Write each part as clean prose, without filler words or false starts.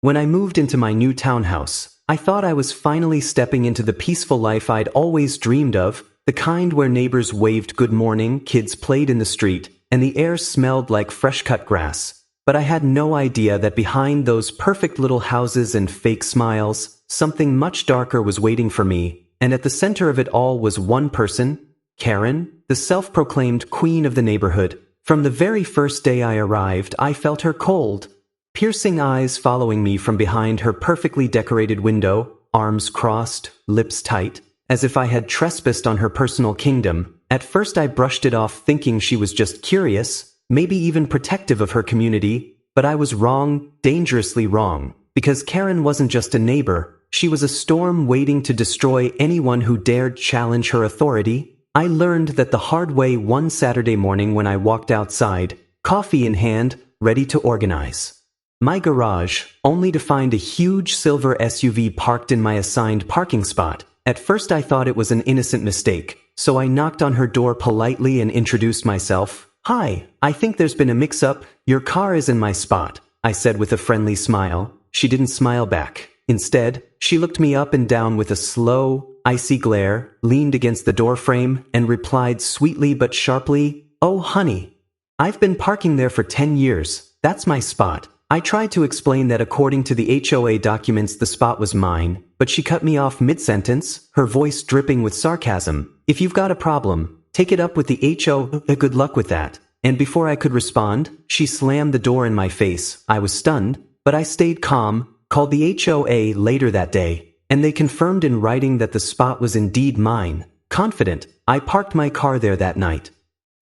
When I moved into my new townhouse, I thought I was finally stepping into the peaceful life I'd always dreamed of, the kind where neighbors waved good morning, kids played in the street, and the air smelled like fresh-cut grass. But I had no idea that behind those perfect little houses and fake smiles, something much darker was waiting for me, and at the center of it all was one person, Karen, the self-proclaimed queen of the neighborhood. From the very first day I arrived, I felt her cold, piercing eyes following me from behind her perfectly decorated window, arms crossed, lips tight, as if I had trespassed on her personal kingdom. At first I brushed it off thinking she was just curious, maybe even protective of her community, but I was wrong, dangerously wrong, because Karen wasn't just a neighbor, she was a storm waiting to destroy anyone who dared challenge her authority. I learned that the hard way one Saturday morning when I walked outside, coffee in hand, ready to organize my garage, only to find a huge silver SUV parked in my assigned parking spot. At first I thought it was an innocent mistake, so I knocked on her door politely and introduced myself. "Hi, I think there's been a mix-up. Your car is in my spot," I said with a friendly smile. She didn't smile back. Instead, she looked me up and down with a slow, icy glare, leaned against the doorframe, and replied sweetly but sharply, "Oh, honey, I've been parking there for 10 years. That's my spot." I tried to explain that according to the HOA documents the spot was mine, but she cut me off mid-sentence, her voice dripping with sarcasm. "If you've got a problem, take it up with the HOA, good luck with that." And before I could respond, she slammed the door in my face. I was stunned, but I stayed calm, called the HOA later that day, and they confirmed in writing that the spot was indeed mine. Confident, I parked my car there that night,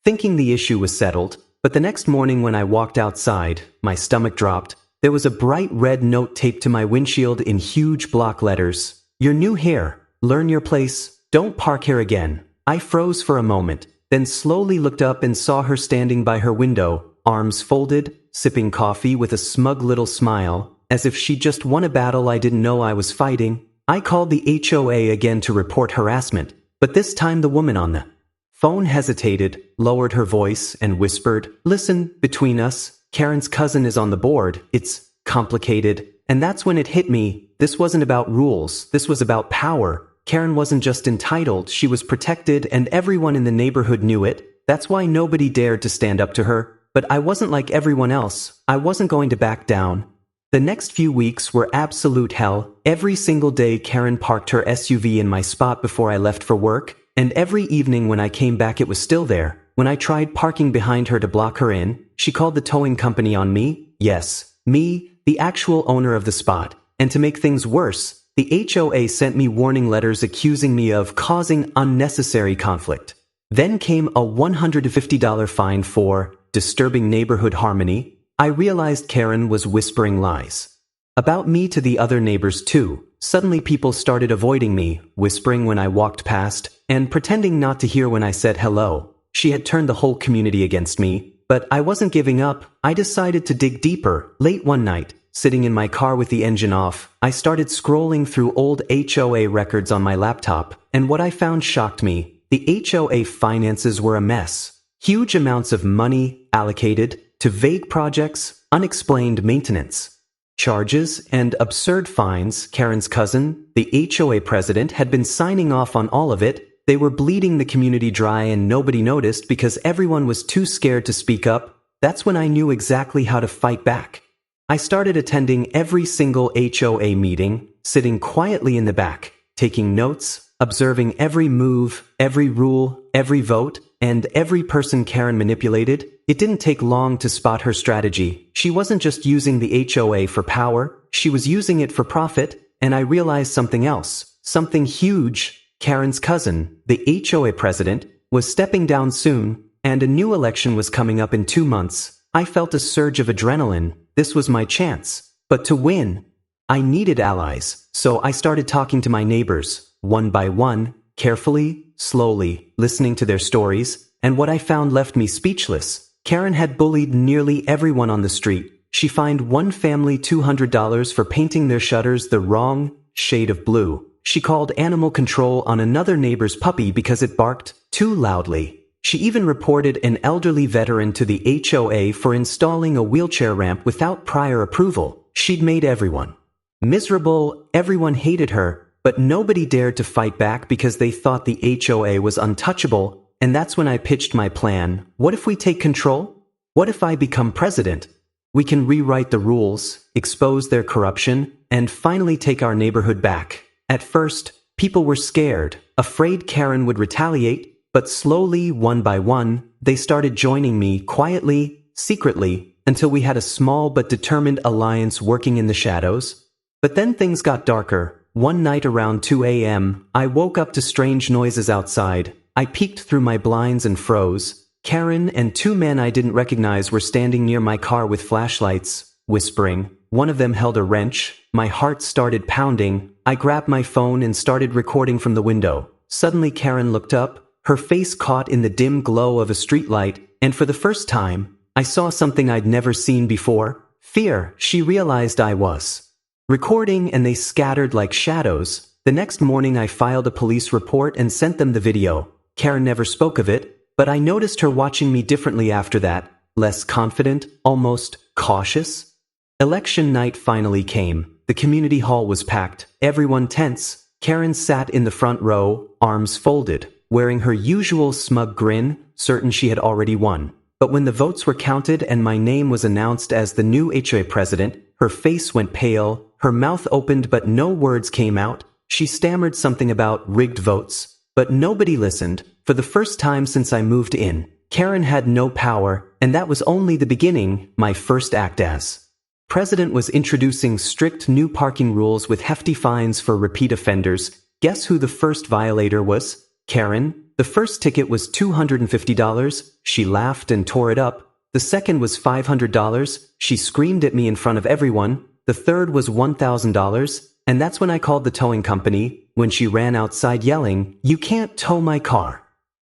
thinking the issue was settled. But the next morning when I walked outside, my stomach dropped. There was a bright red note taped to my windshield in huge block letters. "You're new here. Learn your place. Don't park here again." I froze for a moment, then slowly looked up and saw her standing by her window, arms folded, sipping coffee with a smug little smile, as if she'd just won a battle I didn't know I was fighting. I called the HOA again to report harassment, but this time the woman on the phone hesitated, lowered her voice, and whispered, "Listen, between us, Karen's cousin is on the board. It's complicated." And that's when it hit me. This wasn't about rules. This was about power. Karen wasn't just entitled, she was protected, and everyone in the neighborhood knew it. That's why nobody dared to stand up to her. But I wasn't like everyone else. I wasn't going to back down. The next few weeks were absolute hell. Every single day Karen parked her SUV in my spot before I left for work. And every evening when I came back it was still there. When I tried parking behind her to block her in, she called the towing company on me. Yes, me, the actual owner of the spot. And to make things worse, the HOA sent me warning letters accusing me of causing unnecessary conflict. Then came a $150 fine for disturbing neighborhood harmony. I realized Karen was whispering lies about me to the other neighbors too. Suddenly people started avoiding me, whispering when I walked past, and pretending not to hear when I said hello. She had turned the whole community against me, but I wasn't giving up. I decided to dig deeper. Late one night, sitting in my car with the engine off, I started scrolling through old HOA records on my laptop, and what I found shocked me. The HOA finances were a mess. Huge amounts of money allocated to vague projects, unexplained maintenance charges, and absurd fines. Karen's cousin, the HOA president, had been signing off on all of it. They were bleeding the community dry and nobody noticed because everyone was too scared to speak up. That's when I knew exactly how to fight back. I started attending every single HOA meeting, sitting quietly in the back, taking notes, observing every move, every rule, every vote, and every person Karen manipulated. It didn't take long to spot her strategy. She wasn't just using the HOA for power, she was using it for profit, and I realized something else, something huge. Karen's cousin, the HOA president, was stepping down soon, and a new election was coming up in 2 months. I felt a surge of adrenaline. This was my chance. But to win, I needed allies, so I started talking to my neighbors, one by one, carefully, slowly, listening to their stories, and what I found left me speechless. Karen had bullied nearly everyone on the street. She fined one family $200 for painting their shutters the wrong shade of blue. She called animal control on another neighbor's puppy because it barked too loudly. She even reported an elderly veteran to the HOA for installing a wheelchair ramp without prior approval. She'd made everyone miserable, everyone hated her, but nobody dared to fight back because they thought the HOA was untouchable, and that's when I pitched my plan. What if we take control? What if I become president? We can rewrite the rules, expose their corruption, and finally take our neighborhood back. At first, people were scared, afraid Karen would retaliate, but slowly, one by one, they started joining me quietly, secretly, until we had a small but determined alliance working in the shadows. But then things got darker. One night around 2 a.m., I woke up to strange noises outside. I peeked through my blinds and froze. Karen and two men I didn't recognize were standing near my car with flashlights, whispering. One of them held a wrench. My heart started pounding. I grabbed my phone and started recording from the window. Suddenly Karen looked up, her face caught in the dim glow of a streetlight, and for the first time, I saw something I'd never seen before. Fear. She realized I was recording, and they scattered like shadows. The next morning I filed a police report and sent them the video. Karen never spoke of it, but I noticed her watching me differently after that, less confident, almost cautious. Election night finally came. The community hall was packed, everyone tense. Karen sat in the front row, arms folded, wearing her usual smug grin, certain she had already won. But when the votes were counted and my name was announced as the new HOA president, her face went pale, her mouth opened but no words came out. She stammered something about rigged votes, but nobody listened. For the first time since I moved in, Karen had no power, and that was only the beginning. My first act as president was introducing strict new parking rules with hefty fines for repeat offenders. Guess who the first violator was? Karen. The first ticket was $250. She laughed and tore it up. The second was $500. She screamed at me in front of everyone. The third was $1,000. And that's when I called the towing company, when she ran outside yelling, "You can't tow my car.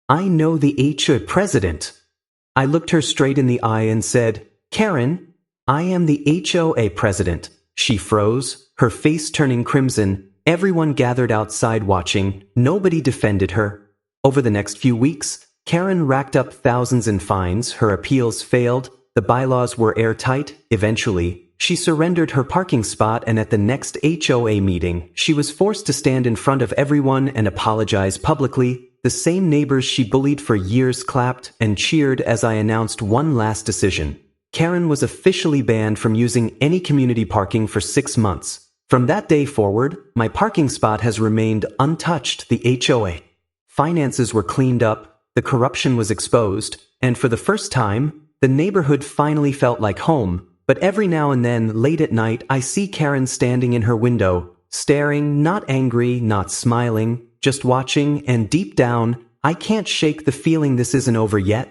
I know the HOA president." I looked her straight in the eye and said, "Karen, I am the HOA president." She froze, her face turning crimson. Everyone gathered outside watching. Nobody defended her. Over the next few weeks, Karen racked up thousands in fines. Her appeals failed. The bylaws were airtight. Eventually, she surrendered her parking spot, and at the next HOA meeting, she was forced to stand in front of everyone and apologize publicly. The same neighbors she bullied for years clapped and cheered as I announced one last decision. Karen was officially banned from using any community parking for 6 months. From that day forward, my parking spot has remained untouched. The HOA finances were cleaned up, the corruption was exposed, and for the first time, the neighborhood finally felt like home. But every now and then, late at night, I see Karen standing in her window, staring, not angry, not smiling, just watching, and deep down, I can't shake the feeling this isn't over yet.